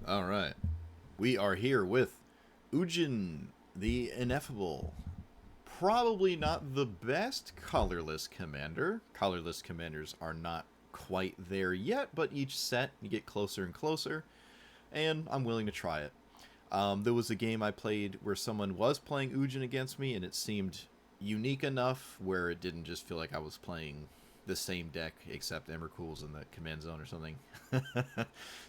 Alright. We are here with Ugin, the Ineffable. Probably not the best colorless commander. Colorless commanders are not quite there yet, but each set you get closer and closer, and I'm willing to try it. There was a game I played where someone was playing Ugin against me, and it seemed unique enough where it didn't just feel like I was playing the same deck except Emrakul's in the command zone or something.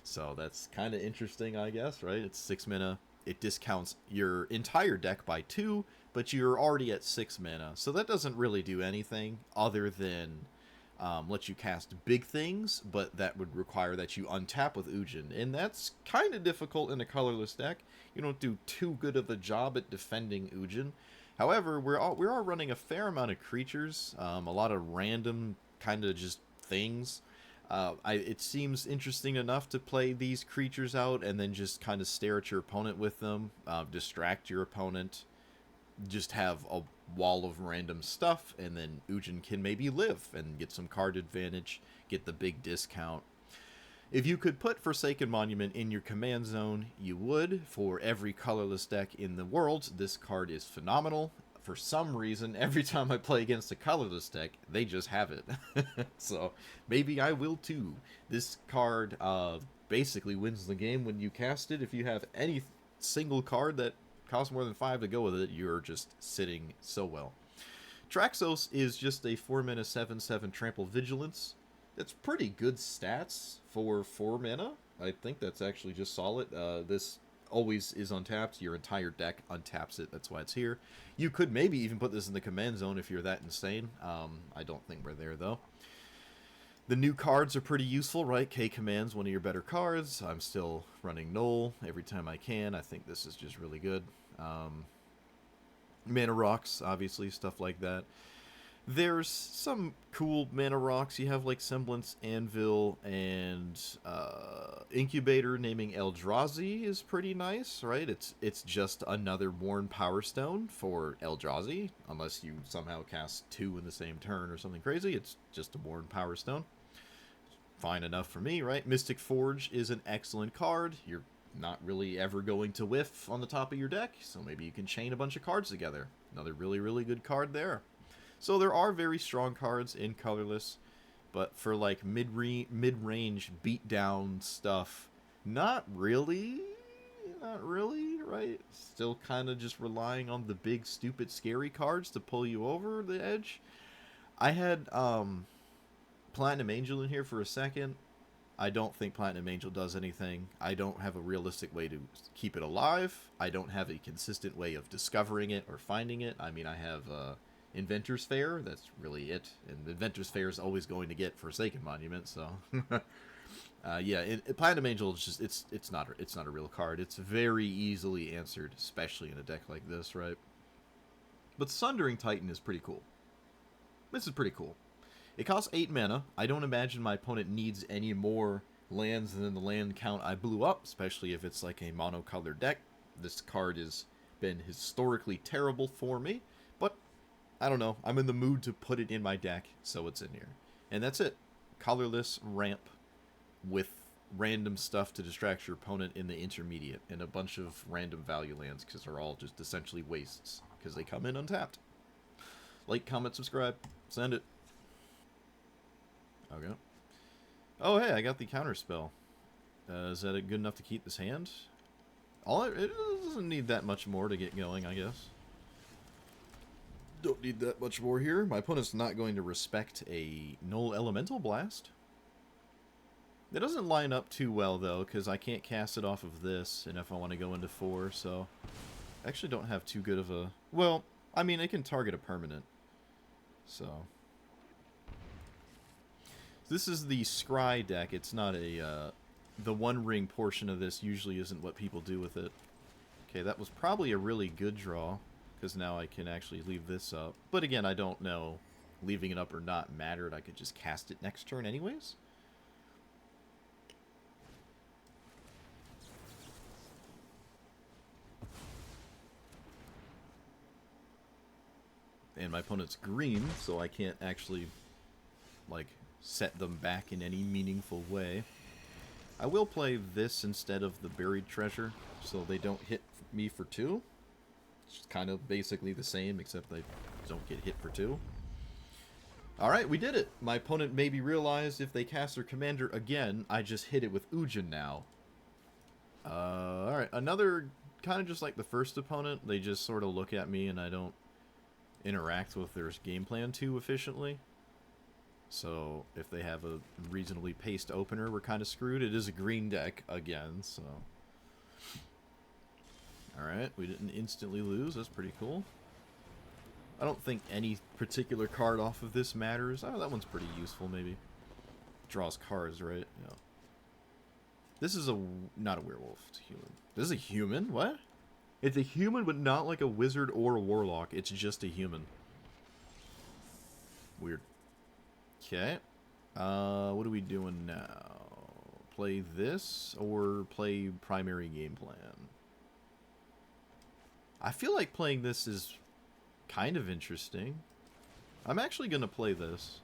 So that's kind of interesting, I guess, right? It's 6 mana. It discounts your entire deck by 2, but you're already at 6 mana. So that doesn't really do anything other than let you cast big things, but that would require that you untap with Ugin, and that's kind of difficult in a colorless deck. You don't do too good of a job at defending Ugin. However, we are running a fair amount of creatures, a lot of random kind of just things. It seems interesting enough to play these creatures out and then just kind of stare at your opponent with them, distract your opponent, just have a wall of random stuff, and then Ugin can maybe live and get some card advantage, get the big discount. If you could put Forsaken Monument in your command zone, you would. For every colorless deck in the world, this card is phenomenal. For some reason, every time I play against a colorless deck, they just have it. So, maybe I will too. This card basically wins the game when you cast it. If you have any single card that costs more than 5 to go with it, you're just sitting so well. Traxos is just a 4-mana 7/7 Trample Vigilance. That's pretty good stats for 4 mana. I think that's actually just solid. This always is untapped. Your entire deck untaps it. That's why it's here. You could maybe even put this in the command zone if you're that insane. I don't think we're there, though. The new cards are pretty useful, right? K-Command's one of your better cards. I'm still running Null every time I can. I think this is just really good. Mana Rocks, obviously, stuff like that. There's some cool mana rocks. You have like Semblance, Anvil, and Incubator. Naming Eldrazi is pretty nice, right? It's just another worn Power Stone for Eldrazi, unless you somehow cast 2 in the same turn or something crazy. It's just a worn Power Stone. Fine enough for me, right? Mystic Forge is an excellent card. You're not really ever going to whiff on the top of your deck, so maybe you can chain a bunch of cards together. Another really, really good card there. So there are very strong cards in colorless, but for like mid-range beatdown stuff, not really, right? Still kind of just relying on the big, stupid, scary cards to pull you over the edge. I had Platinum Angel in here for a second. I don't think Platinum Angel does anything. I don't have a realistic way to keep it alive. I don't have a consistent way of discovering it or finding it. I mean, I have Inventor's Fair, that's really it. And Inventor's Fair is always going to get Forsaken Monument, so yeah, Platinum Angel is just it's not a real card. It's very easily answered, especially in a deck like this, right? But Sundering Titan is pretty cool. This is pretty cool. It costs 8 mana. I don't imagine my opponent needs any more lands than the land count I blew up, especially if it's like a monocolored deck. This card has been historically terrible for me, but I don't know. I'm in the mood to put it in my deck, so it's in here. And that's it. Colorless ramp with random stuff to distract your opponent in the intermediate, and a bunch of random value lands, because they're all just essentially wastes, because they come in untapped. Like, comment, subscribe. Send it. Okay. Oh, hey, I got the counter spell. Is that good enough to keep this hand? It doesn't need that much more to get going, I guess. Don't need that much more here. My opponent's not going to respect a Null Elemental Blast. It doesn't line up too well, though, because I can't cast it off of this, and if I want to go into 4, so I actually don't have too good of a... Well, I mean, it can target a permanent, so... This is the Scry deck. It's not a... the one-ring portion of this usually isn't what people do with it. Okay, that was probably a really good draw, because now I can actually leave this up. But again, I don't know leaving it up or not mattered. I could just cast it next turn anyways. And my opponent's green, so I can't actually, like, set them back in any meaningful way. I will play this instead of the buried treasure, so they don't hit me for 2. It's kind of basically the same, except they don't get hit for 2. Alright, we did it! My opponent maybe realized if they cast their commander again, I just hit it with Ugin now. Alright, another, kind of just like the first opponent, they just sort of look at me and I don't interact with their game plan too efficiently. So, if they have a reasonably paced opener, we're kind of screwed. It is a green deck again, so... Alright, we didn't instantly lose. That's pretty cool. I don't think any particular card off of this matters. Oh, that one's pretty useful, maybe. Draws cards, right? Yeah. This is not a werewolf. It's a human. This is a human? What? It's a human, but not like a wizard or a warlock. It's just a human. Weird. Okay. What are we doing now? Play this or play primary game plan? I feel like playing this is kind of interesting. I'm actually going to play this.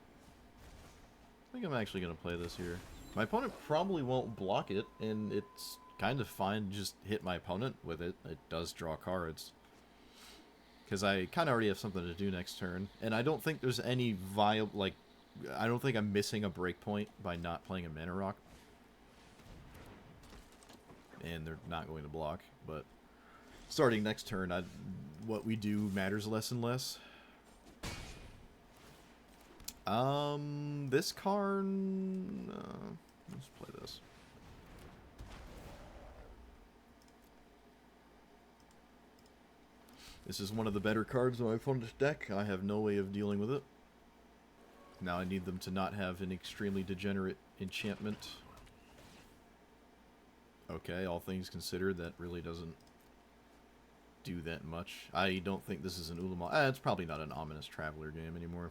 I think I'm actually going to play this here. My opponent probably won't block it, and it's kind of fine to just hit my opponent with it. It does draw cards. Because I kind of already have something to do next turn. And I don't think there's any viable, like, I don't think I'm missing a breakpoint by not playing a Mana Rock. And they're not going to block, but starting next turn, what we do matters less and less. This card... let's play this. This is one of the better cards in my opponent's deck. I have no way of dealing with it. Now I need them to not have an extremely degenerate enchantment. Okay, all things considered, that really doesn't do that much. I don't think this is an Ulamog. It's probably not an Ominous Traveler game anymore.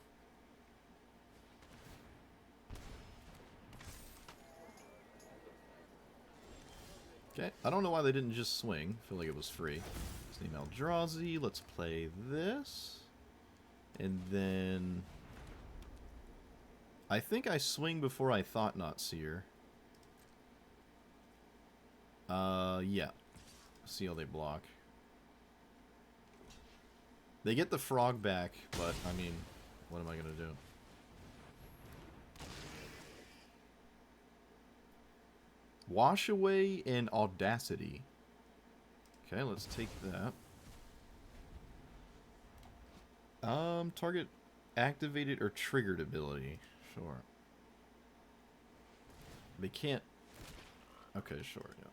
Okay, I don't know why they didn't just swing. I feel like it was free. Snake Eldrazi, let's play this. And then... I think I swing before I Thought-Knot Seer. Yeah. See how they block. They get the frog back, but, I mean, what am I gonna do? Wash Away and Audacity. Okay, let's take that. Target activated or triggered ability. Sure. They can't... Okay, sure, yeah.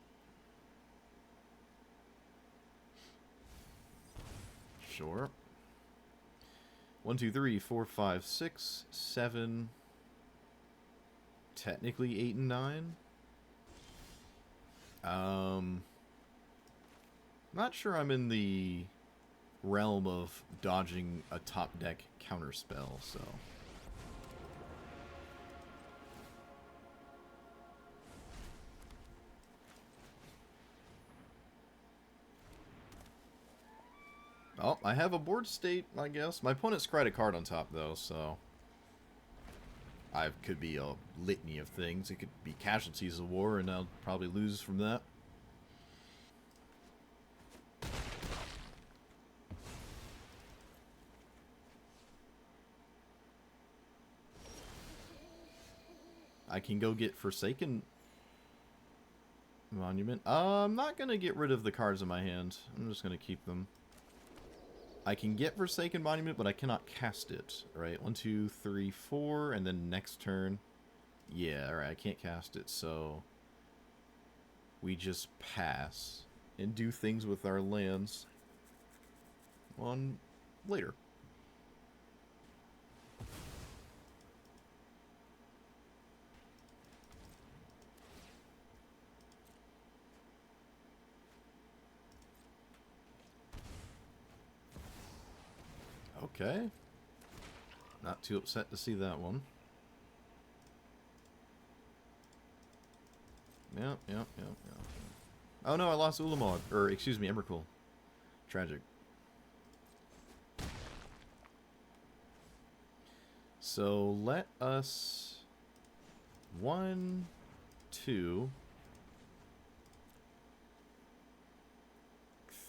Sure. 1, 2, 3, 4, 5, 6, 7. Technically 8 and 9. Not sure I'm in the realm of dodging a top deck counterspell, so. Oh, I have a board state, I guess. My opponent scryed a card on top, though, so... could be a litany of things. It could be casualties of war, and I'll probably lose from that. I can go get Forsaken Monument. I'm not going to get rid of the cards in my hand. I'm just going to keep them. I can get Forsaken Monument, but I cannot cast it. Right? 1, 2, 3, 4, and then next turn. Yeah, alright, I can't cast it, so... we just pass and do things with our lands on later. Okay. Not too upset to see that one. Yep. Oh no, I lost Ulamog. Or, excuse me, Emrakul. Tragic. So, let us... 1, 2...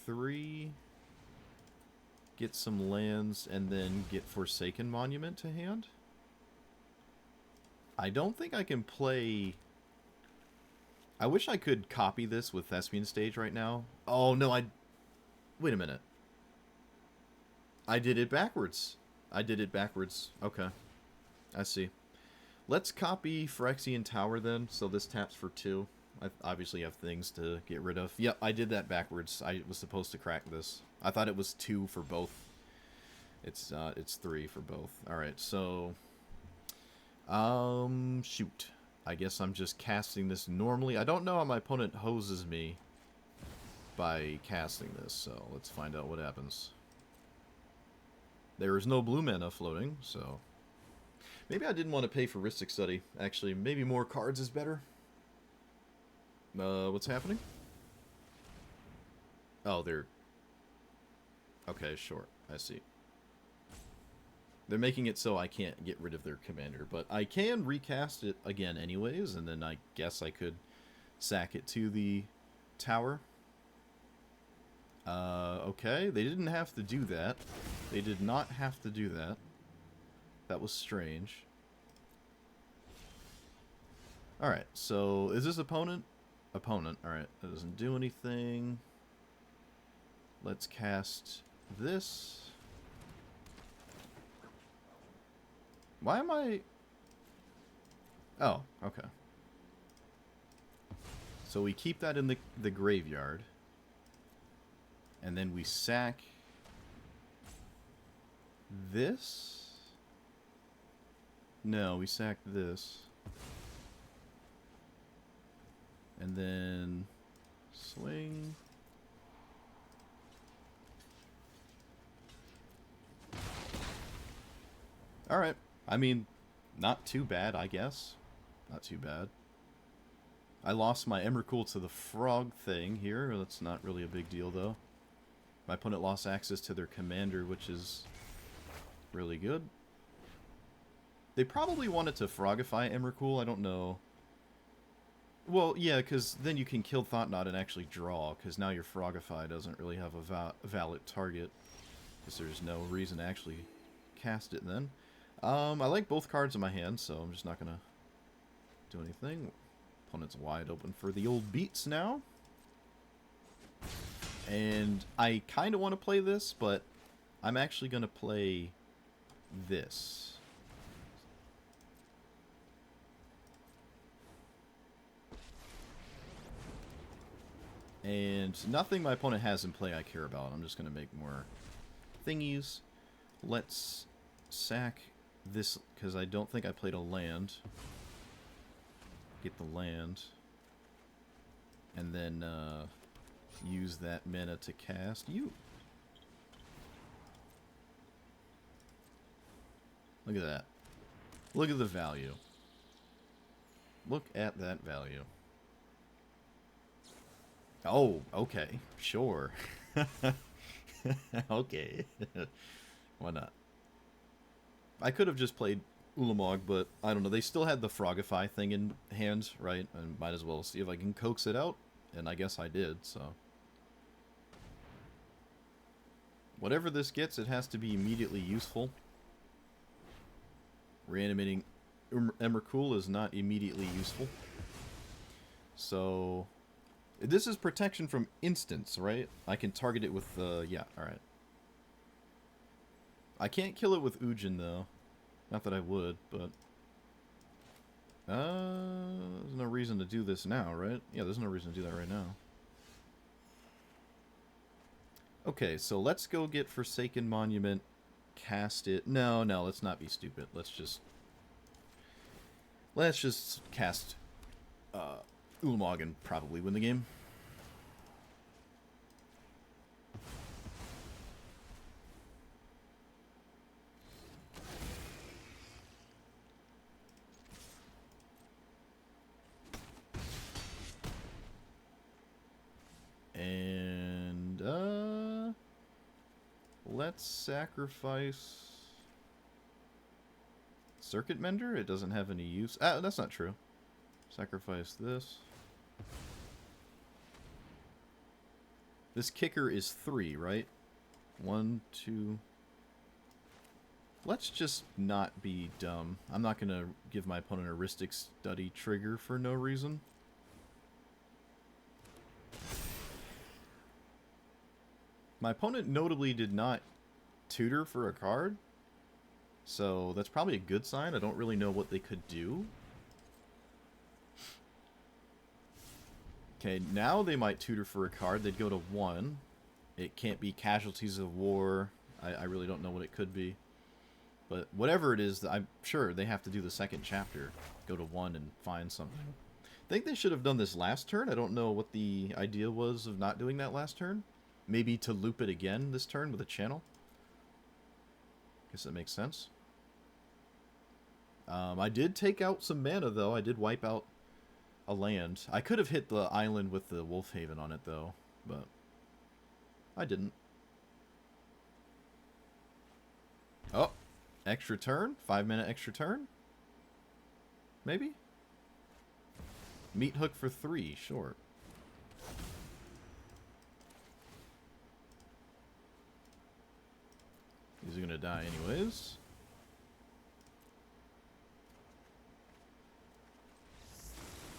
3, get some lands, and then get Forsaken Monument to hand. I don't think I can play... I wish I could copy this with Thespian Stage right now. Oh, no, Wait a minute. I did it backwards. Okay. I see. Let's copy Phyrexian Tower then, so this taps for 2. I obviously have things to get rid of. Yep, I did that backwards. I was supposed to crack this. I thought it was 2 for both. It's 3 for both. Alright, so... shoot. I guess I'm just casting this normally. I don't know how my opponent hoses me by casting this, so let's find out what happens. There is no blue mana floating, so... Maybe I didn't want to pay for Rhystic Study. Actually, maybe more cards is better. What's happening? Oh, they're... Okay, sure. I see. They're making it so I can't get rid of their commander, but I can recast it again anyways, and then I guess I could sack it to the tower. Okay, they didn't have to do that. They did not have to do that. That was strange. Alright, so is this opponent? Opponent, alright. That doesn't do anything. Let's cast this. Why am I... Oh, okay. So we keep that in the graveyard. And then we sack this? No, we sack this. And then swing. Alright. I mean, not too bad, I guess. Not too bad. I lost my Emrakul to the frog thing here. That's not really a big deal, though. My opponent lost access to their commander, which is really good. They probably wanted to frogify Emrakul, I don't know. Well, yeah, because then you can kill Thought-Knot and actually draw, because now your frogify doesn't really have a valid target. Because there's no reason to actually cast it then. I like both cards in my hand, so I'm just not going to do anything. Opponent's wide open for the old beats now. And I kind of want to play this, but I'm actually going to play this. And nothing my opponent has in play I care about. I'm just going to make more thingies. Let's sack this, because I don't think I played a land. Get the land. And then use that mana to cast you. Look at that. Look at the value. Look at that value. Oh, okay. Sure. Okay. Why not? I could have just played Ulamog, but I don't know. They still had the Frogify thing in hand, right? And might as well see if I can coax it out. And I guess I did, so. Whatever this gets, it has to be immediately useful. Reanimating Emrakul is not immediately useful. So... This is protection from instants, right? I can target it with, yeah, alright. I can't kill it with Ugin, though. Not that I would, but... there's no reason to do this now, right? Yeah, there's no reason to do that right now. Okay, so let's go get Forsaken Monument, cast it. No, let's not be stupid. Let's just cast, Ulamog and probably win the game. And, let's sacrifice Circuit Mender? It doesn't have any use. Ah, that's not true. Sacrifice this. This kicker is 3, right? 1, 2... Let's just not be dumb. I'm not going to give my opponent a Rhystic Study trigger for no reason. My opponent notably did not tutor for a card, so that's probably a good sign. I don't really know what they could do. Okay, now they might tutor for a card. They'd go to 1. It can't be Casualties of War. I really don't know what it could be. But whatever it is, I'm sure they have to do the second chapter. Go to 1 and find something. I think they should have done this last turn. I don't know what the idea was of not doing that last turn. Maybe to loop it again this turn with a channel. Guess that makes sense. I did take out some mana, though. I did wipe out a land. I could have hit the island with the Wolfhaven on it, though. But I didn't. Oh! Extra turn? 5-minute extra turn? Maybe? Meat hook for 3, sure. These are going to die anyways.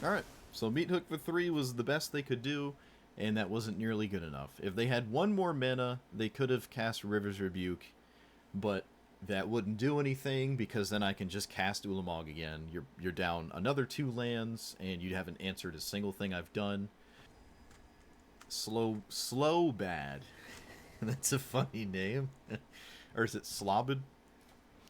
Alright, so meat hook for 3 was the best they could do, and that wasn't nearly good enough. If they had 1 more mana, they could have cast River's Rebuke, but that wouldn't do anything, because then I can just cast Ulamog again. You're down another 2 lands, and you haven't answered a single thing I've done. Slobad. That's a funny name. Or is it Slobad?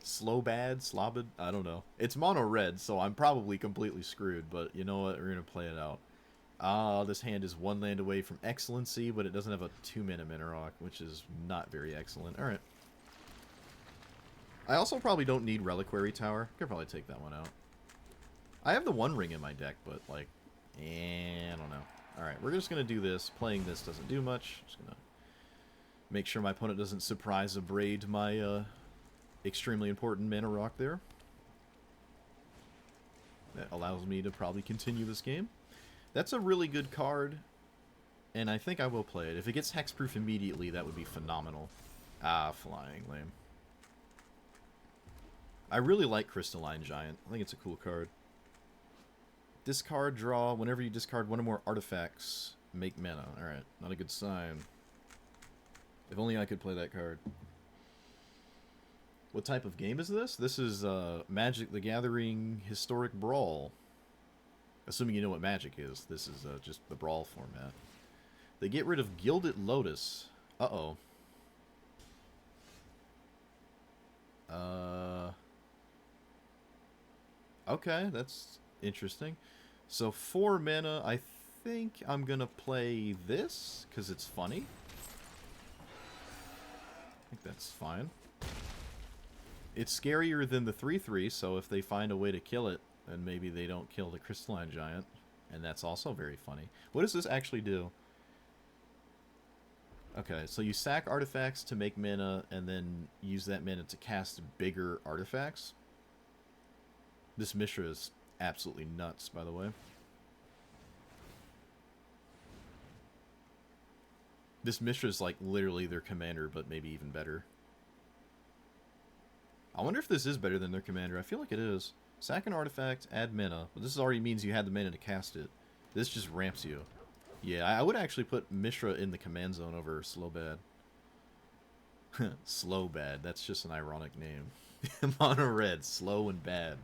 Slobad? I don't know. It's mono red, so I'm probably completely screwed, but you know what? We're going to play it out. This hand is 1 land away from Excellency, but it doesn't have a 2-mana Minerock, which is not very excellent. Alright. I also probably don't need Reliquary Tower. I could probably take that one out. I have the One Ring in my deck, but, like, I don't know. Alright, we're just going to do this. Playing this doesn't do much. Just going to make sure my opponent doesn't surprise abrade my extremely important mana rock there. That allows me to probably continue this game. That's a really good card, and I think I will play it. If it gets hexproof immediately, that would be phenomenal. Ah, flying, lame. I really like Crystalline Giant. I think it's a cool card. Discard, draw. Whenever you discard 1 or more artifacts, make mana. Alright, not a good sign. If only I could play that card. What type of game is this? This is Magic the Gathering Historic Brawl. Assuming you know what Magic is. This is just the Brawl format. They get rid of Gilded Lotus. Uh-oh. Okay, that's interesting. So 4 mana, I think I'm gonna play this, because it's funny. I think that's fine. It's scarier than the 3/3, so if they find a way to kill it, then maybe they don't kill the Crystalline Giant. And that's also very funny. What does this actually do? Okay, so you sack artifacts to make mana, and then use that mana to cast bigger artifacts. This Mishra is absolutely nuts, by the way. This Mishra is like literally their commander, but maybe even better. I wonder if this is better than their commander. I feel like it is. Sack an artifact, add mana. But this already means you had the mana to cast it. This just ramps you. Yeah, I would actually put Mishra in the command zone over Slobad. Slobad. That's just an ironic name. Mono red, slow and bad.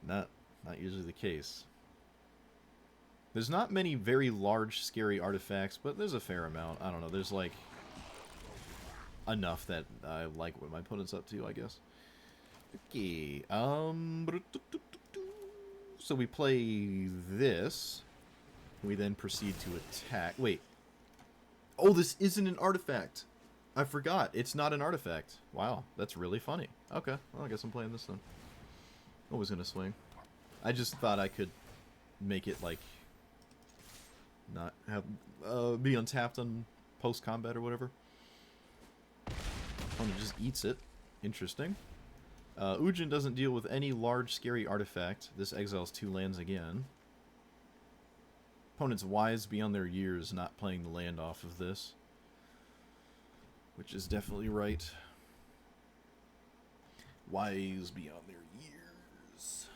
Not usually the case. There's not many very large, scary artifacts, but there's a fair amount. I don't know. There's like enough that I like what my opponent's up to, I guess. Okay. So we play this. We then proceed to attack. Wait. Oh, this isn't an artifact. I forgot. It's not an artifact. Wow, that's really funny. Okay, well, I guess I'm playing this then. Always gonna swing. I just thought I could make it, like, not have, be untapped on post-combat or whatever. Opponent just eats it. Interesting. Ugin doesn't deal with any large, scary artifact. This exiles 2 lands again. Opponent's wise beyond their years not playing the land off of this. Which is definitely right. Wise beyond their years.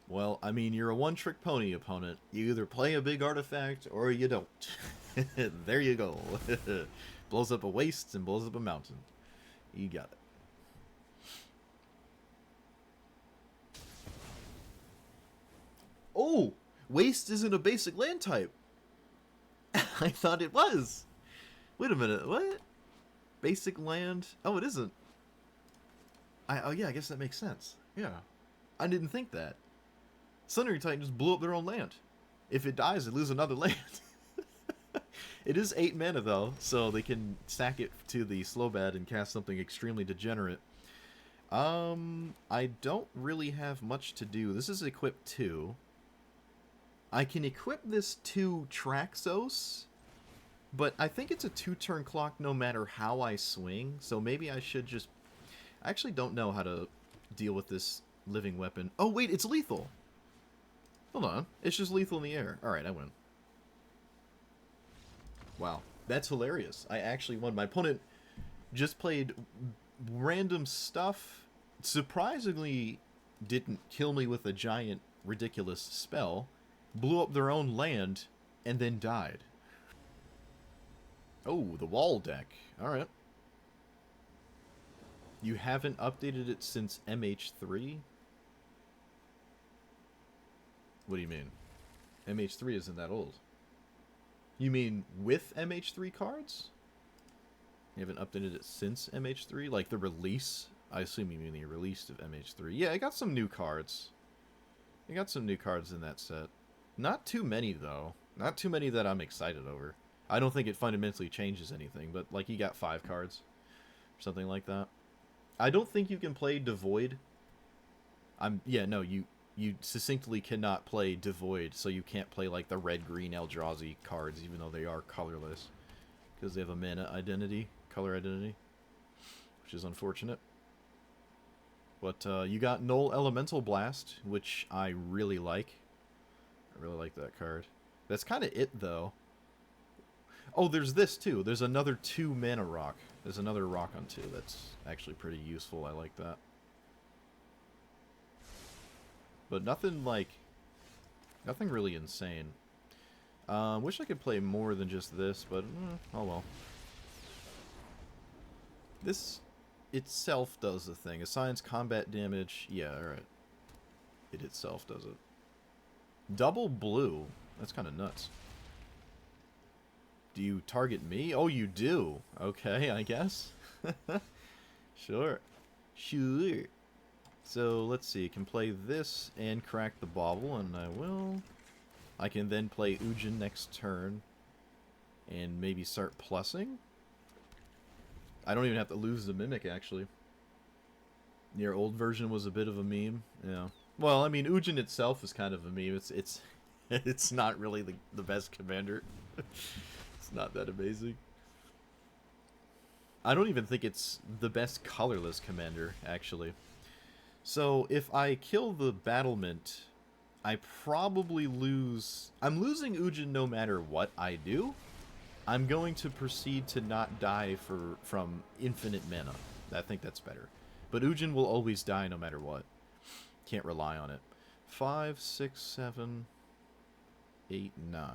Well, I mean, you're a one-trick pony, opponent. You either play a big artifact or you don't. There you go. Blows up a waste and blows up a mountain. You got it. Oh! Waste isn't a basic land type. I thought it was. Wait a minute, what? Basic land? Oh, it isn't. Oh yeah, I guess that makes sense. Yeah. I didn't think that. Sundery Titan just blew up their own land. If it dies, they lose another land. It is 8 mana though, so they can sack it to the Slobad and cast something extremely degenerate. I don't really have much to do. This is equipped 2. I can equip this to Traxos, but I think it's a 2-turn clock no matter how I swing, so maybe I should just... I actually don't know how to deal with this living weapon. Oh wait, it's lethal! Hold on, it's just lethal in the air. Alright, I win. Wow, that's hilarious. I actually won. My opponent just played random stuff, surprisingly didn't kill me with a giant, ridiculous spell, blew up their own land, and then died. Oh, the wall deck. Alright. You haven't updated it since MH3? What do you mean? MH3 isn't that old. You mean with MH3 cards? You haven't updated it since MH3? Like the release? I assume you mean the release of MH3. Yeah, I got some new cards. I got some new cards in that set. Not too many, though. Not too many that I'm excited over. I don't think it fundamentally changes anything, but like you got 5 cards. Or something like that. I don't think you can play Devoid. Yeah, no, you succinctly cannot play Devoid, so you can't play like the red-green Eldrazi cards, even though they are colorless. Because they have a mana identity, color identity. Which is unfortunate. But you got Null Elemental Blast, which I really like. I really like that card. That's kind of it, though. Oh, there's this, too. There's another 2 mana rock. There's another rock on 2 that's actually pretty useful. I like that. But nothing, like... nothing really insane. Wish I could play more than just this, but... oh well. This itself does the thing. Assigns combat damage. Yeah, alright. It itself does it. Double blue. That's kind of nuts. Do you target me? Oh, you do. Okay, I guess. Sure. Sure. So, let's see. I can play this and crack the bauble, and I will. I can then play Ugin next turn and maybe start plussing. I don't even have to lose the Mimic, actually. Your old version was a bit of a meme. Yeah. Well, I mean, Ugin itself is kind of a meme. It's not really the best commander. It's not that amazing. I don't even think it's the best colorless commander, actually. So, if I kill the battlement, I probably lose... I'm losing Ugin no matter what I do. I'm going to proceed to not die from infinite mana. I think that's better. But Ugin will always die no matter what. Can't rely on it. 5, 6, 7, 8, 9.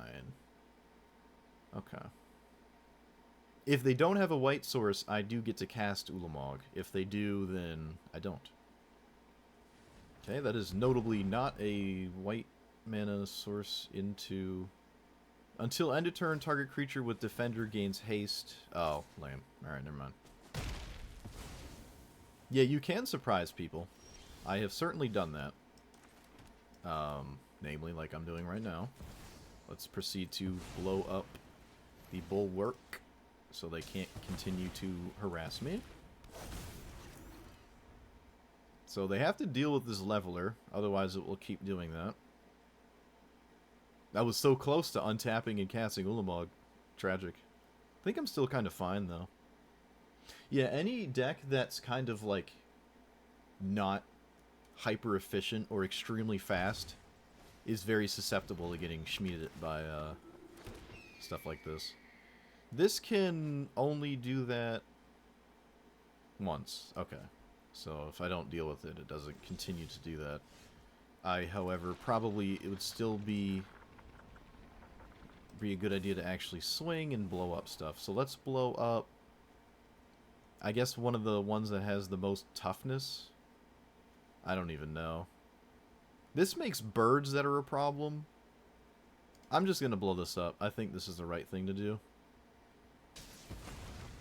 Okay. If they don't have a white source, I do get to cast Ulamog. If they do, then I don't. Okay, that is notably not a white mana source into... Until end of turn, target creature with Defender gains haste. Oh, lame. Alright, never mind. Yeah, you can surprise people. I have certainly done that. Namely, like I'm doing right now. Let's proceed to blow up the bulwark so they can't continue to harass me. So they have to deal with this leveler, otherwise it will keep doing that. I was so close to untapping and casting Ulamog. Tragic. I think I'm still kind of fine, though. Yeah, any deck that's kind of, like, not hyper-efficient or extremely fast is very susceptible to getting schmeeded by stuff like this. This can only do that once. Okay. So if I don't deal with it, it doesn't continue to do that. However, probably it would still be a good idea to actually swing and blow up stuff. So let's blow up, I guess, one of the ones that has the most toughness. I don't even know. This makes birds that are a problem. I'm just going to blow this up. I think this is the right thing to do.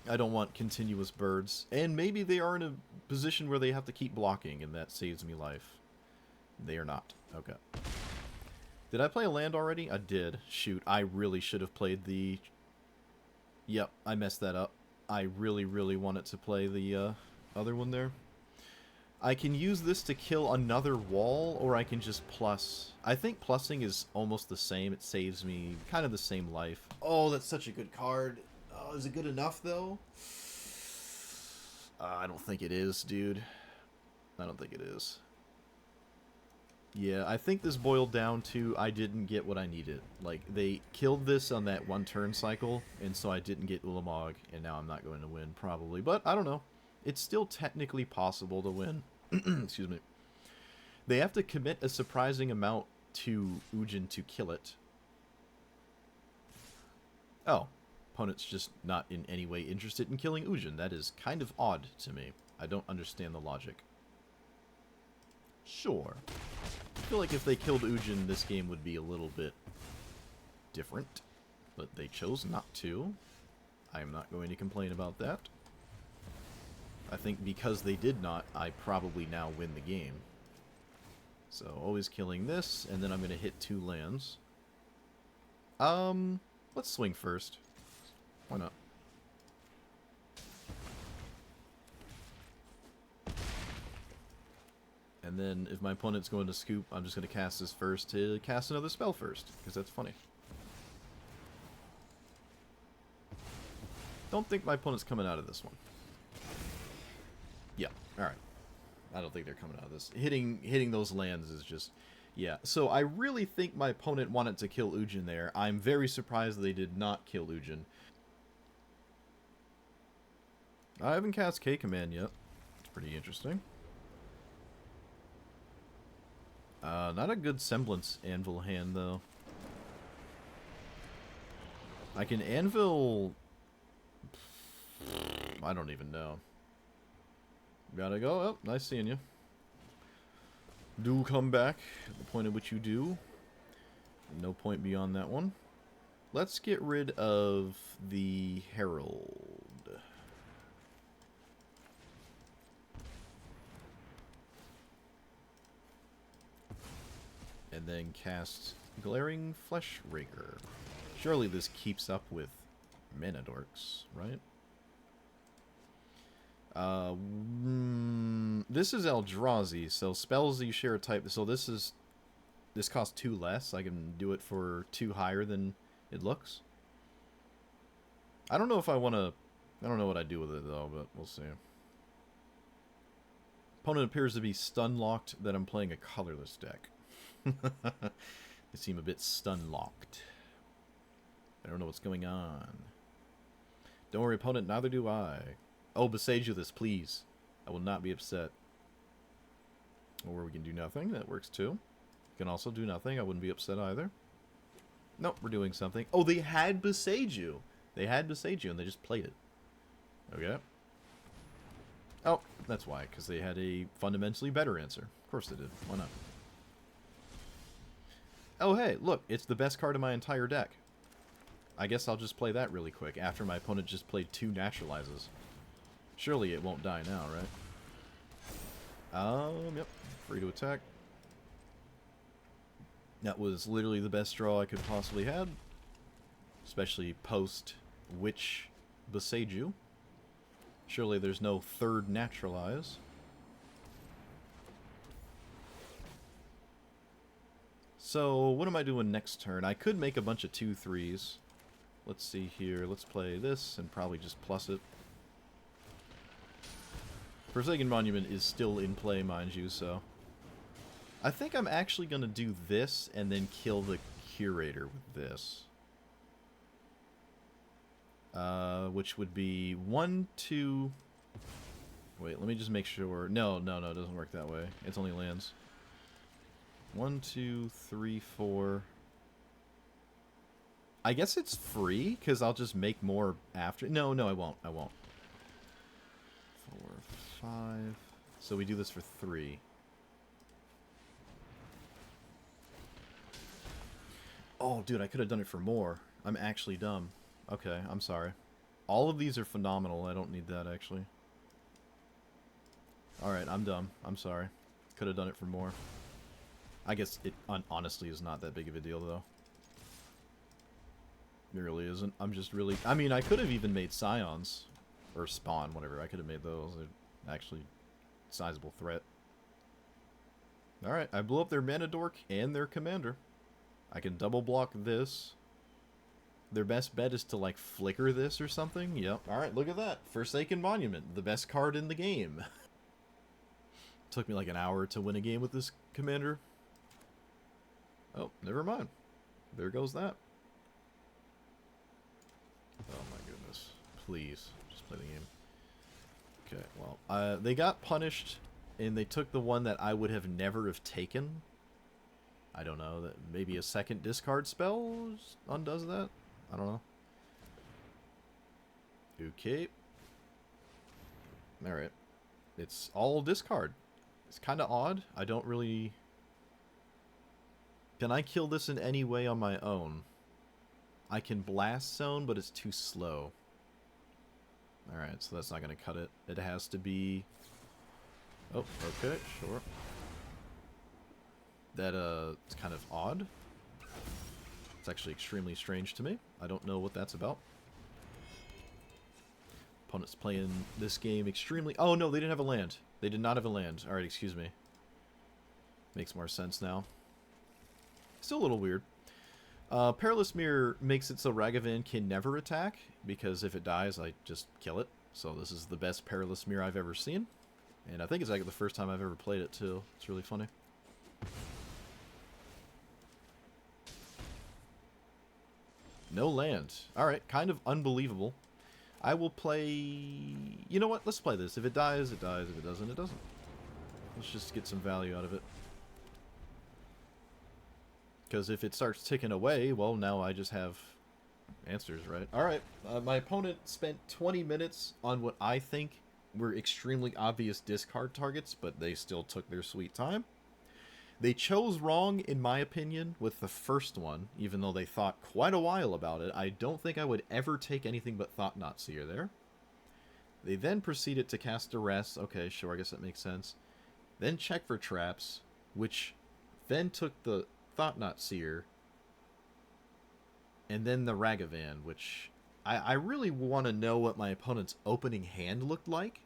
I don't want continuous birds. And maybe they are in a position where they have to keep blocking, and that saves me life. They are not. Okay. Did I play a land already? I did. Shoot, I really should have played the... Yep, I messed that up. I really, really wanted to play the other one there. I can use this to kill another wall, or I can just plus. I think plussing is almost the same. It saves me kind of the same life. Oh, that's such a good card. Oh, is it good enough, though? I don't think it is, dude. I don't think it is. Yeah, I think this boiled down to I didn't get what I needed. Like, they killed this on that one turn cycle, and so I didn't get Ulamog, and now I'm not going to win, probably. But, I don't know. It's still technically possible to win. Excuse me. They have to commit a surprising amount to Ugin to kill it. Oh. Opponent's just not in any way interested in killing Ugin. That is kind of odd to me. I don't understand the logic. Sure. I feel like if they killed Ugin, this game would be a little bit different. But they chose not to. I am not going to complain about that. I think because they did not, I probably now win the game. So, always killing this, and then I'm going to hit 2 lands. Let's swing first. Why not? And then, if my opponent's going to scoop, I'm just going to cast this first to cast another spell first, because that's funny. Don't think my opponent's coming out of this one. Yeah, alright. I don't think they're coming out of this. Hitting those lands is just... Yeah, so I really think my opponent wanted to kill Ugin there. I'm very surprised they did not kill Ugin. I haven't cast K-Command yet. It's pretty interesting. Not a good semblance Anvil hand, though. I can Anvil... I don't even know. Gotta go. Oh, nice seeing you. Do come back at the point at which you do. No point beyond that one. Let's get rid of the Herald. And then cast Glaring Flesh Raker. Surely this keeps up with Mana Dorks, right? This is Eldrazi, so spells you share a type. So this costs 2 less. I can do it for 2 higher than it looks. I don't know if I want to... I don't know what I do with it, though, but we'll see. Opponent appears to be stun-locked that I'm playing a colorless deck. They seem a bit stun-locked. I don't know what's going on. Don't worry, opponent, neither do I. Oh, besage you this, please. I will not be upset. Or we can do nothing. That works too. We can also do nothing. I wouldn't be upset either. Nope, we're doing something. Oh, they had besage you. They had besage you, and they just played it. Okay. Oh, that's why. Because they had a fundamentally better answer. Of course they did. Why not? Oh, hey, look. It's the best card in my entire deck. I guess I'll just play that really quick after my opponent just played 2 naturalizes. Surely it won't die now, right? Yep. Free to attack. That was literally the best draw I could possibly have. Especially post-Witch Beseiju. Surely there's no 3rd naturalize. So, what am I doing next turn? I could make a bunch of 2/3s. Let's see here. Let's play this and probably just plus it. Forsaken Monument is still in play, mind you, so... I think I'm actually going to do this and then kill the Curator with this. Which would be 1, 2... Wait, let me just make sure. No, it doesn't work that way. It's only lands. 1, 2, 3, 4... I guess it's free, because I'll just make more after. No, I won't. 4, 5... So we do this for 3. Oh, dude, I could have done it for more. I'm actually dumb. Okay, I'm sorry. All of these are phenomenal. I don't need that, actually. Alright, I'm dumb. I'm sorry. Could have done it for more. I guess it honestly is not that big of a deal, though. It really isn't. I'm just really... I mean, I could have even made Scions. Or Spawn, whatever. I could have made those. They're actually a sizable threat. Alright, I blew up their Mana Dork and their Commander. I can double block this. Their best bet is to, like, flicker this or something. Yep. Alright, look at that. Forsaken Monument. The best card in the game. Took me like an hour to win a game with this Commander. Oh, never mind. There goes that. Oh my goodness. Please, just play the game. Okay, well, they got punished, and they took the one that I would have never have taken. I don't know, that maybe a second discard spell undoes that? I don't know. Okay. Alright. It's all discard. It's kind of odd. I don't really... Can I kill this in any way on my own? I can Blast Zone, but it's too slow. Alright, so that's not going to cut it. It has to be... Oh, okay, sure. That, it's kind of odd. It's actually extremely strange to me. I don't know what that's about. Opponent's playing this game extremely... Oh, no, they didn't have a land. They did not have a land. Alright, excuse me. Makes more sense now. Still a little weird. Perilous Mirror makes it so Ragavan can never attack, because if it dies, I just kill it. So this is the best Perilous Mirror I've ever seen. And I think it's like the first time I've ever played it, too. It's really funny. No land. Alright, kind of unbelievable. I will play... You know what? Let's play this. If it dies, it dies. If it doesn't, it doesn't. Let's just get some value out of it. Because if it starts ticking away, well, now I just have answers, right? Alright, my opponent spent 20 minutes on what I think were extremely obvious discard targets, but they still took their sweet time. They chose wrong, in my opinion, with the first one, even though they thought quite a while about it. I don't think I would ever take anything but Thought-Knot Seer there. They then proceeded to cast Duress. Okay, sure, I guess that makes sense. Then check for traps, which then took the Thought-Knot Seer, and then the Ragavan, which I really want to know what my opponent's opening hand looked like.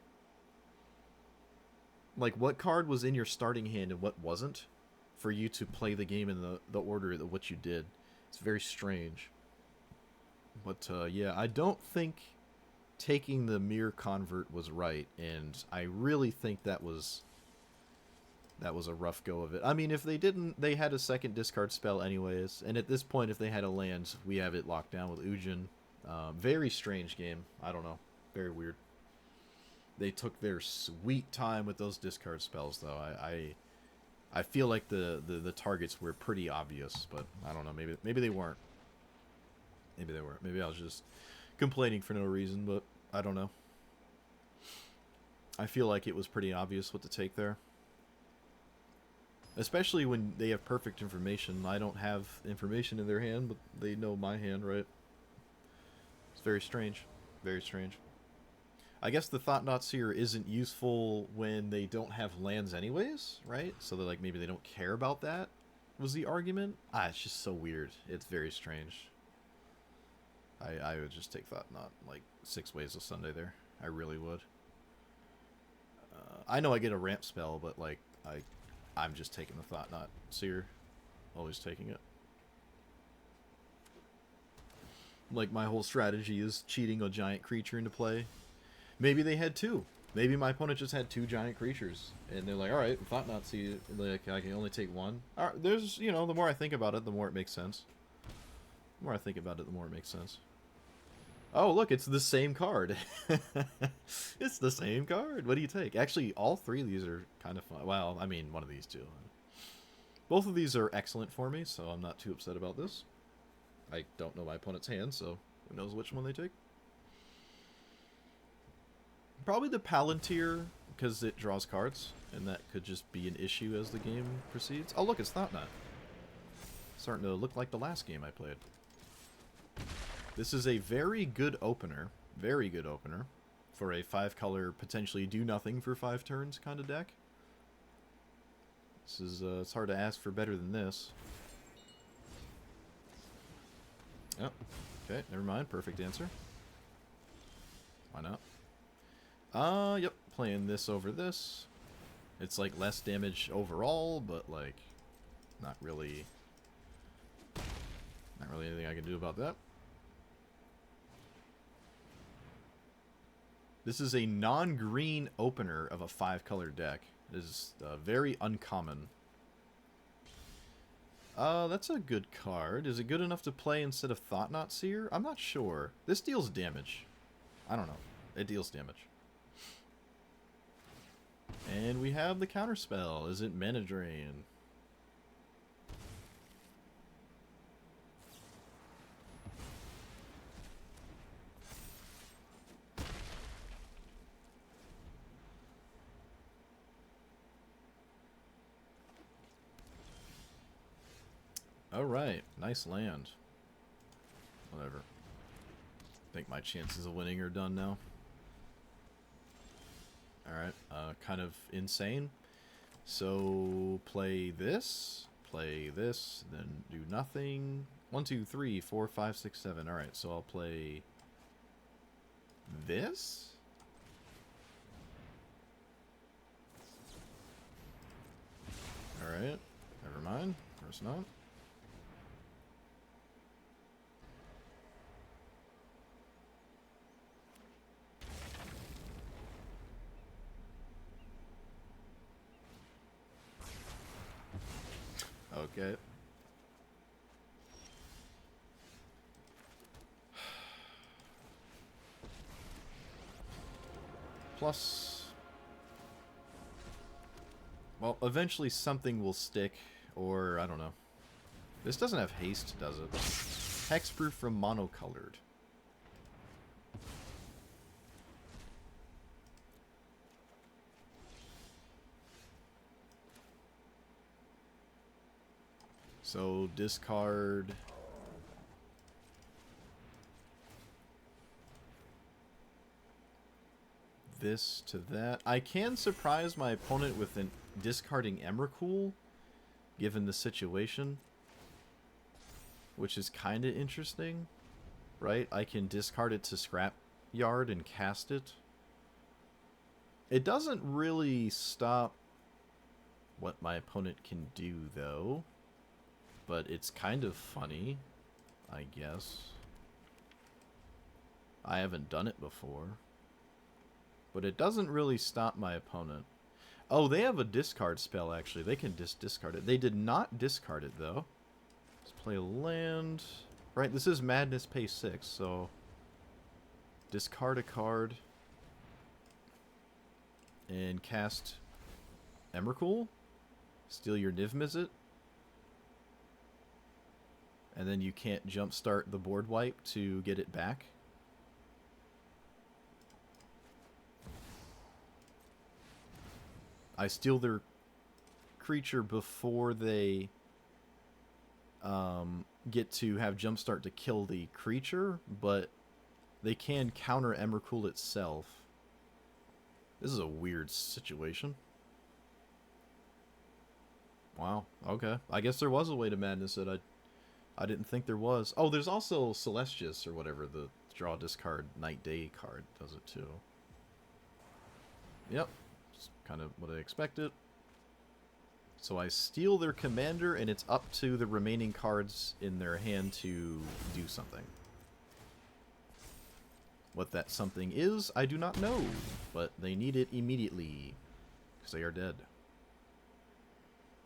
Like, what card was in your starting hand and what wasn't, for you to play the game in the order of what you did. It's very strange. But, yeah, I don't think taking the Mirror Convert was right, and I really think that was a rough go of it. I mean, if they didn't, they had a second discard spell anyways, and at this point, if they had a land, we have it locked down with Ugin. Very strange game. I don't know. Very weird. They took their sweet time with those discard spells, though. I feel like the targets were pretty obvious, but I don't know. Maybe they weren't. Maybe they weren't. Maybe I was just complaining for no reason, but I don't know. I feel like it was pretty obvious what to take there. Especially when they have perfect information. I don't have information in their hand, but they know my hand, right? It's very strange. Very strange. I guess the Thought-Knot Seer isn't useful when they don't have lands anyways, right? So they're like, maybe they don't care about that, was the argument? It's just so weird. It's very strange. I would just take Thought-Knot, like, 6 ways of Sunday there. I really would. I know I get a ramp spell, but, like, I'm just taking the Thought-Knot Seer. Always taking it. Like, my whole strategy is cheating a giant creature into play. Maybe they had 2. Maybe my opponent just had 2 giant creatures, and they're like, alright, Thought Nazi, like, I can only take 1. Alright, there's, you know, the more I think about it, the more it makes sense. The more I think about it, the more it makes sense. Oh, look, it's the same card. It's the same card. What do you take? Actually, all 3 of these are kind of fun. Well, I mean, one of these 2. Both of these are excellent for me, so I'm not too upset about this. I don't know my opponent's hand, so who knows which one they take. Probably the Palantir, because it draws cards, and that could just be an issue as the game proceeds. Oh, look, it's Thought-Knot. Starting to look like the last game I played. This is a very good opener for a 5-color, potentially do nothing for 5 turns kind of deck. This is, it's hard to ask for better than this. Oh, okay, never mind, perfect answer. Why not? Yep, playing this over this. It's like less damage overall, but like, not really anything I can do about that. This is a non-green opener of a 5-color deck. It is very uncommon. That's a good card. Is it good enough to play instead of Thought-Knot Seer? I'm not sure. This deals damage. I don't know. It deals damage. And we have the counterspell. Is it Mana Drain? Alright, nice land. Whatever. I think my chances of winning are done now. Alright, kind of insane. So, play this, then do nothing. 1, 2, 3, 4, 5, 6, 7. Alright, so I'll play this? Alright, never mind. Of course not. Okay. Plus, well, eventually something will stick, or I don't know. This doesn't have haste, does it? Hexproof from monocolored. So, discard this to that. I can surprise my opponent with discarding Emrakul, given the situation, which is kind of interesting, right? I can discard it to Scrapyard and cast it. It doesn't really stop what my opponent can do, though. But it's kind of funny, I guess. I haven't done it before. But it doesn't really stop my opponent. Oh, they have a discard spell, actually. They can discard it. They did not discard it, though. Let's play a land. Right, this is Madness Pay 6, so... discard a card. And cast Emrakul. Steal your Niv-Mizzet. And then you can't jumpstart the board wipe to get it back. I steal their creature before they get to have jumpstart to kill the creature, but they can counter Emrakul itself. This is a weird situation. Wow, okay. I guess there was a way to madness it. I didn't think there was. Oh, there's also Celestius or whatever, the draw discard night day card does it too. Yep, it's kind of what I expected. So I steal their commander, and it's up to the remaining cards in their hand to do something. What that something is, I do not know, but they need it immediately, because they are dead.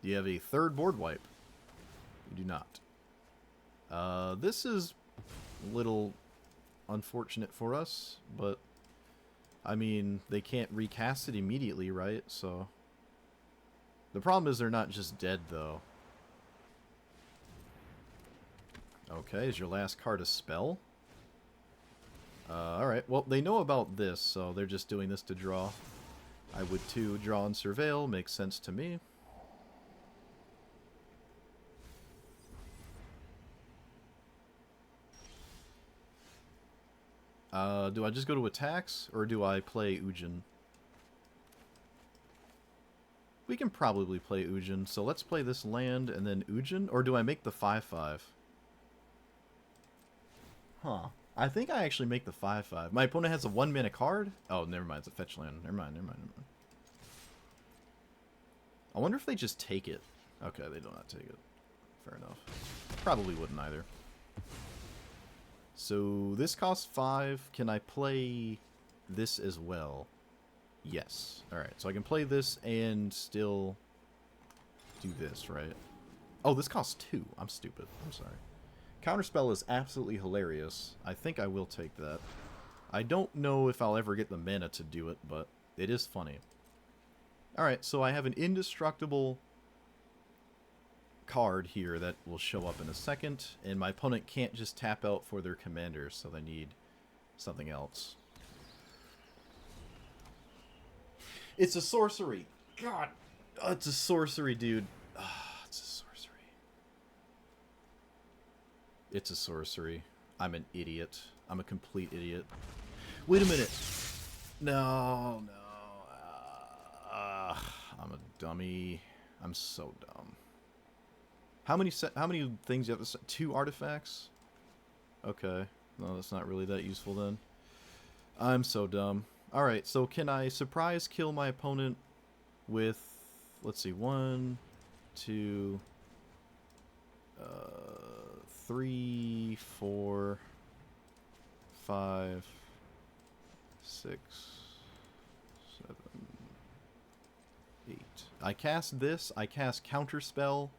Do you have a third board wipe? You do not. This is a little unfortunate for us, but I mean, they can't recast it immediately, right? So the problem is they're not just dead, though. Okay, is your last card a spell? Alright, well, they know about this, so they're just doing this to draw. I would too. Draw and surveil makes sense to me. Do I just go to attacks, or do I play Ugin? We can probably play Ugin, so let's play this land and then Ugin, or do I make the 5/5? Huh. I think I actually make the 5/5. My opponent has a 1-mana card? Oh, never mind, it's a fetch land. Never mind. I wonder if they just take it. Okay, they do not take it. Fair enough. Probably wouldn't either. So this costs 5. Can I play this as well? Yes. Alright, so I can play this and still do this, right? Oh, this costs 2. I'm stupid. I'm sorry. Counterspell is absolutely hilarious. I think I will take that. I don't know if I'll ever get the mana to do it, but it is funny. Alright, so I have an indestructible card here that will show up in a second, and my opponent can't just tap out for their commanders, so they need something else. It's a sorcery. God, oh, it's a sorcery, dude. Oh, it's a sorcery. It's a sorcery. I'm an idiot. I'm a complete idiot. Wait a minute. No. I'm a dummy. I'm so dumb. How many things you have to set? 2 artifacts? Okay. No, that's not really that useful then. I'm so dumb. Alright, so can I surprise kill my opponent with, let's see, 1, 2, 3, 4, 5, 6, 7, 8. I cast this, I cast Counterspell.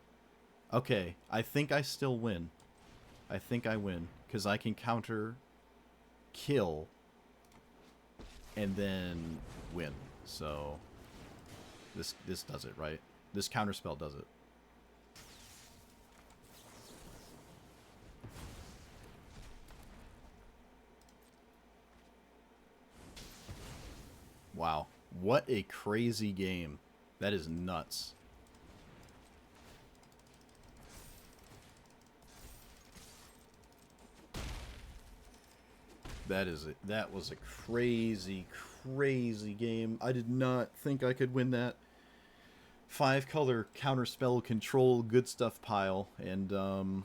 Okay, I think I still win. I think I win, because I can counter kill and then win. So this does it, right? This counterspell does it. Wow, what a crazy game. That is nuts. That was a crazy game. I did not think I could win that 5-color counterspell control good stuff pile, and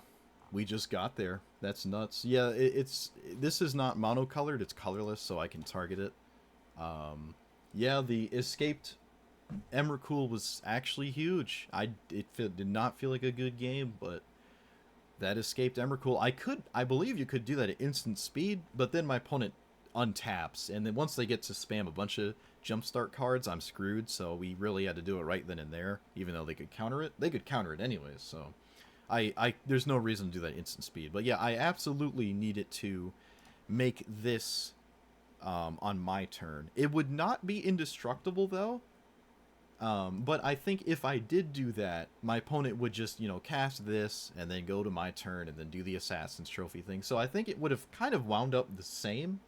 we just got there. That's nuts. Yeah, this is not monocolored, it's colorless, so I can target it. Yeah, the escaped Emrakul was actually huge. It did not feel like a good game, but that escaped Emrakul. I believe you could do that at instant speed, but then my opponent untaps, and then once they get to spam a bunch of jumpstart cards, I'm screwed, so we really had to do it right then and there, even though they could counter it. They could counter it anyways, so there's no reason to do that instant speed. But yeah, I absolutely needed to make this on my turn. It would not be indestructible, though. But I think if I did do that, my opponent would just, cast this and then go to my turn and then do the Assassin's Trophy thing. So I think it would have kind of wound up the same.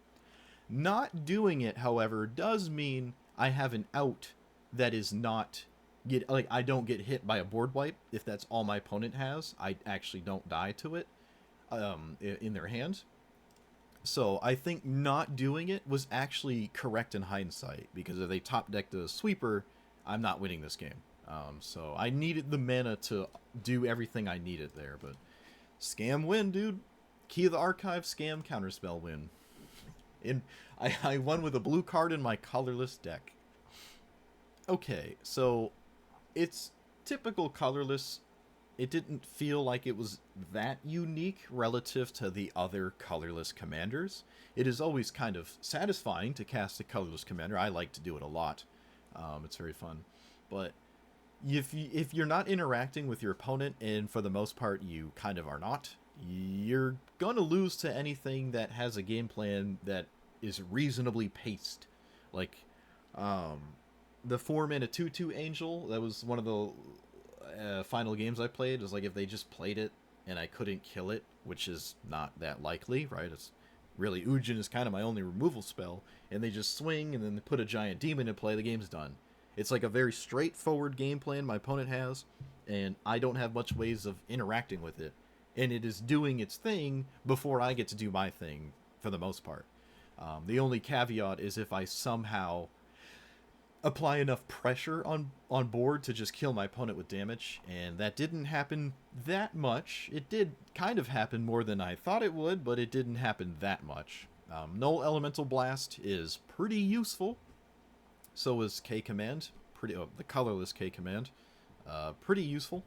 Not doing it, however, does mean I have an out that is not I don't get hit by a board wipe. If that's all my opponent has, I actually don't die to it in their hand. So I think not doing it was actually correct in hindsight, because if they top decked a sweeper, I'm not winning this game. So I needed the mana to do everything I needed there, but scam win, dude. Key of the Archive, scam, counterspell win. I won with a blue card in my colorless deck. Okay, so it's typical colorless it didn't feel like it was that unique relative to the other colorless commanders. It is always kind of satisfying to cast a colorless commander. I like to do it a lot. It's very fun. But if you're not interacting with your opponent, and for the most part you kind of are not, you're going to lose to anything that has a game plan that is reasonably paced. Like, the 4-mana 2/2 Angel, that was one of the final games I played. It was like if they just played it and I couldn't kill it, which is not that likely, right? It's really, Ugin is kind of my only removal spell, and they just swing and then they put a giant demon in play, the game's done. It's like a very straightforward game plan my opponent has, and I don't have much ways of interacting with it. And it is doing its thing before I get to do my thing, for the most part. The only caveat is if I somehow apply enough pressure on board to just kill my opponent with damage, and that didn't happen that much. It did kind of happen more than I thought it would, but it didn't happen that much. Null Elemental Blast is pretty useful. So is K Command. The colorless K Command. Pretty useful.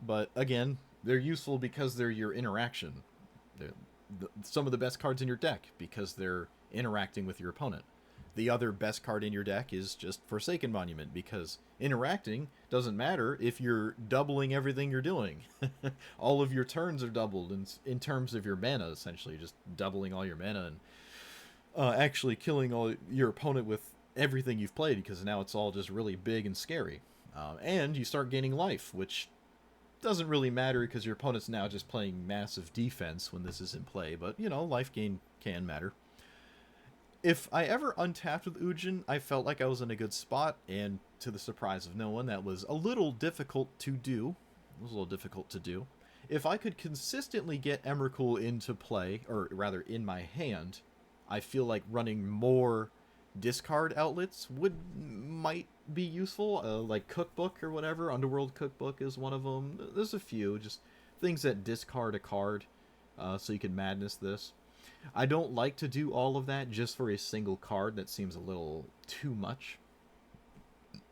But again, they're useful because they're your interaction. They're some of the best cards in your deck because they're interacting with your opponent. The other best card in your deck is just Forsaken Monument, because interacting doesn't matter if you're doubling everything you're doing. All of your turns are doubled in terms of your mana, essentially. Just doubling all your mana and actually killing all your opponent with everything you've played, because now it's all just really big and scary. And you start gaining life, which doesn't really matter because your opponent's now just playing massive defense when this is in play, but, you know, life gain can matter. If I ever untapped with Ugin, I felt like I was in a good spot, and to the surprise of no one, that was a little difficult to do. If I could consistently get Emrakul into play, or rather in my hand, I feel like running more discard outlets might be useful, like Cookbook or whatever. Underworld Cookbook is one of them. There's a few, just things that discard a card, so you can madness this. I don't like to do all of that just for a single card. That seems a little too much.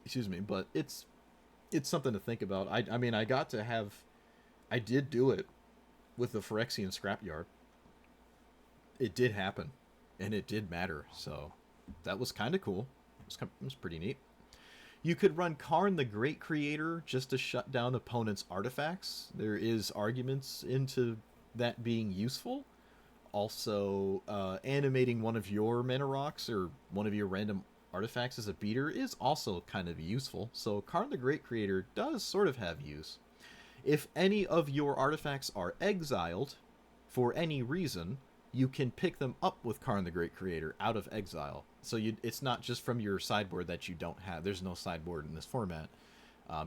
Excuse me, but it's something to think about. I mean, I did do it with the Phyrexian Scrapyard. It did happen, and it did matter, so that was kind of cool. It was pretty neat. You could run Karn the Great Creator just to shut down opponents' artifacts. There is arguments into that being useful. Also, animating one of your mana rocks or one of your random artifacts as a beater is also kind of useful. So Karn the Great Creator does sort of have use. If any of your artifacts are exiled for any reason, you can pick them up with Karn the Great Creator out of exile. So it's not just from your sideboard that you don't have. There's no sideboard in this format.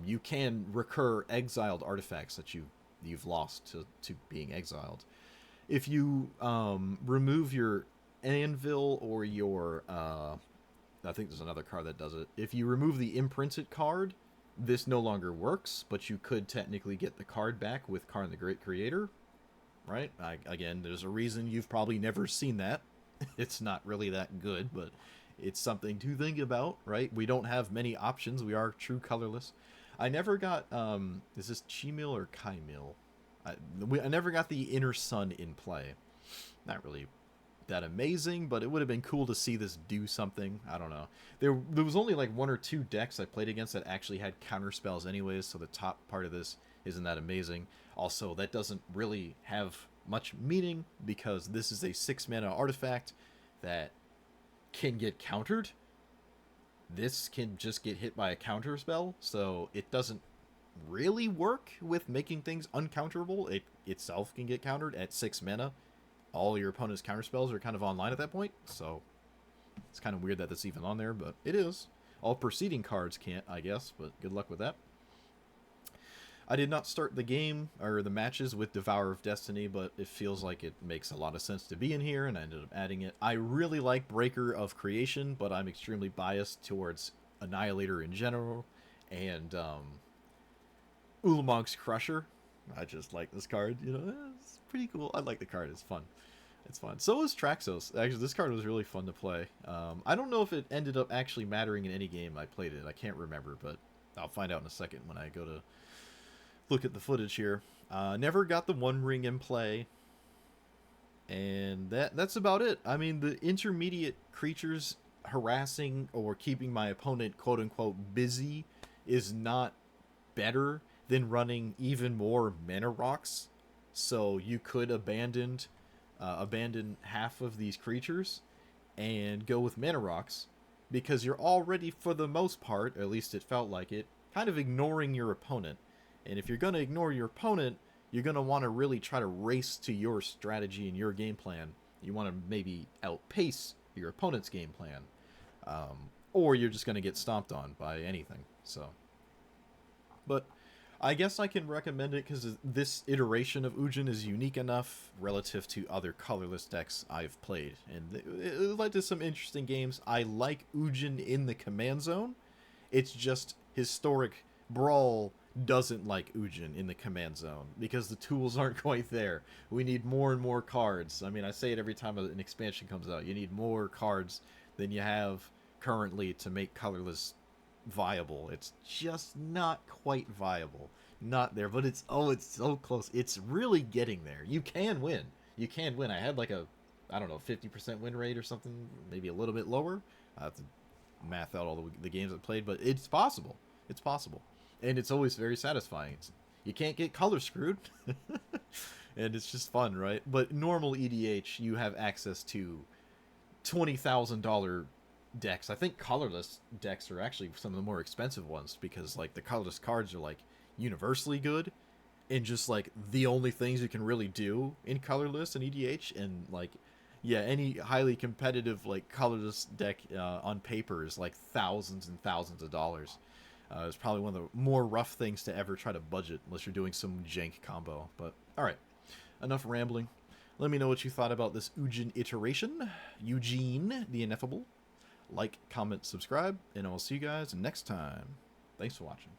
You can recur exiled artifacts that you've lost to being exiled. If you remove your Anvil or your... I think there's another card that does it. If you remove the imprinted card, this no longer works, but you could technically get the card back with Karn the Great Creator. Right? Again, there's a reason you've probably never seen that. It's not really that good, but it's something to think about, right? We don't have many options. We are true colorless. I never got... is this Chi-Mil or Kai-Mil? I never got the Inner Sun in play. Not really that amazing, but it would have been cool to see this do something. I don't know. There was only like one or two decks I played against that actually had counter spells anyways, so the top part of this isn't that amazing. Also, that doesn't really have much meaning because this is a 6-mana artifact that can get countered. This can just get hit by a counter spell, so it doesn't really work with making things uncounterable. It itself can get countered at 6 mana. All your opponent's counter spells are kind of online at that point, so it's kind of weird that that's even on there, but it is. All preceding cards can't, I guess, but good luck with that. I did not start the game, or the matches, with Devourer of Destiny, but it feels like it makes a lot of sense to be in here, and I ended up adding it. I really like Breaker of Creation, but I'm extremely biased towards Annihilator in general, and Ulamog's Crusher. I just like this card, you know, it's pretty cool. I like the card, it's fun. It's fun. So is Traxos. Actually, this card was really fun to play. I don't know if it ended up actually mattering in any game I played it. I can't remember, but I'll find out in a second when I go to look at the footage here. Never got the One Ring in play. And that's about it. I mean, the intermediate creatures harassing or keeping my opponent quote-unquote busy is not better than running even more mana rocks. So you could abandon half of these creatures and go with mana rocks, because you're already, for the most part, at least it felt like it, kind of ignoring your opponent. And if you're going to ignore your opponent, you're going to want to really try to race to your strategy and your game plan. You want to maybe outpace your opponent's game plan. Or you're just going to get stomped on by anything. So, but I guess I can recommend it because this iteration of Ugin is unique enough relative to other colorless decks I've played. And it led to some interesting games. I like Ugin in the command zone. It's just historic Brawl doesn't like Ugin in the command zone because the tools aren't quite there. We need more and more cards. I mean, I say it every time an expansion comes out. You need more cards than you have currently to make colorless viable. It's just not quite viable. Not there, but it's so close. It's really getting there. You can win. You can win. I had like a, I don't know, 50% win rate or something, maybe a little bit lower. I have to math out all the games I've played, but it's possible. It's possible. And it's always very satisfying. You can't get color screwed. And it's just fun, right? But normal EDH, you have access to $20,000 decks. I think colorless decks are actually some of the more expensive ones because, like, the colorless cards are, like, universally good and just, like, the only things you can really do in colorless and EDH. And, like, yeah, any highly competitive, like, colorless deck on paper is, like, thousands and thousands of dollars. It's probably one of the more rough things to ever try to budget unless you're doing some jank combo. But, alright, enough rambling. Let me know what you thought about this Ugin iteration. Eugene, the Ineffable. Like, comment, subscribe, and I'll see you guys next time. Thanks for watching.